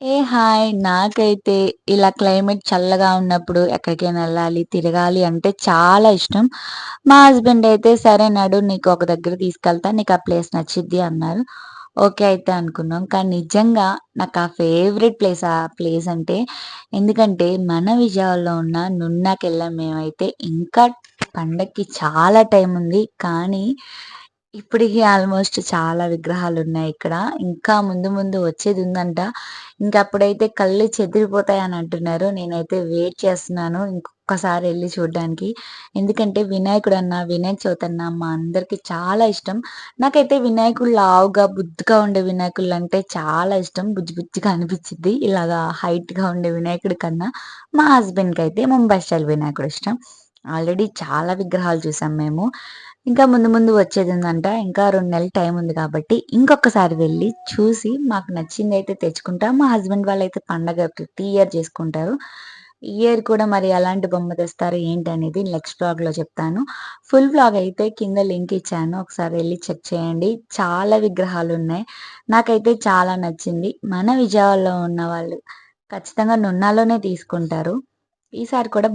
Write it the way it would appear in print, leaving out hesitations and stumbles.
Hi! నాకైతే ఇలా climate చల్లగా ఉన్నప్పుడు ఎక్కడికైనా ఎళ్ళాలి, తిరగాలి అంటే చాలా ఇష్టం. మా హస్బెండ్ అయితే "సరే నడు నీకు ఒక దగ్గర తీసుకెళ్తా. నీకు ఆ ప్లేస్ నచ్చిద్ది" అన్నారు. ఓకే అయితే అనుకున్నాం. కానీ నిజంగా నాకు ఆ ఫేవరెట్ ప్లేస్ ఆ ప్లేస్ అంటే ఎందుకంటే మన విజయవాడలో ఉన్న నున్నాకెళ్ళాం మేమైతే. ఇంకా పండక్కి చాలా టైం ఉంది. కానీ ఇప్పటికి ఆల్మోస్ట్ చాలా విగ్రహాలున్నాయి ఇక్కడ. ఇంకా ముందు ముందు వచ్చేదుందంట. ఇంకప్పుడైతే కళ్ళు చెదిరిపోతాయని అంటున్నారు. నేనైతే వెయిట్ చేస్తున్నాను ఇంకొక్కసారి ఎళ్లి చూడ్డానికి. ఎందుకంటే వినాయకుడన్నా, వినాయక చవితన్నా మా అందరికి చాలా ఇష్టం. నాకైతే వినాయకుడు లావుగా, బుద్దుగా ఉండే వినాయకులంటే చాలా ఇష్టం. బుజ్జి బుజ్జిగా అనిపిచ్చిద్ది. ఇలాగా హైట్‌గా ఉండే వినాయకుడి కన్నా మా హస్బెండ్‌కయితే ముంబై స్టైల్ వినాయకుడు ఇష్టం. ఆల్రెడీ చాలా విగ్రహాలు చూసాం మేము. ఇంకా ముందు ముందు వచ్చేదుందంట. ఇంకా 2 నెలలు టైం ఉంది కాబట్టి, ఇంకొకసారి వెళ్లి చూసి మాకు నచ్చిందయితే తెచ్చుకుంటాం. మా హస్బెండ్ వాళ్ళైతే పండగ ప్రతి ఇయర్ చేసుకుంటారు. ఈ ఇయర్ కూడా మరి ఎలాంటి బొమ్మ తెస్తారు ఏంటనేది నెక్స్ట్ వ్లాగ్‌లో చెప్తాను. ఫుల్ వ్లాగ్ అయితే కింద లింక్ ఇచ్చాను. ఒకసారి వెళ్లి చెక్ చేయండి. చాలా విగ్రహాలున్నాయి. నాకైతే చాలా నచ్చింది. మన విజయవాడలో ఉన్నవాళ్ళు ఖచ్చితంగా నున్నాలోనే తీసుకుంటారు. ఈసారి కూడా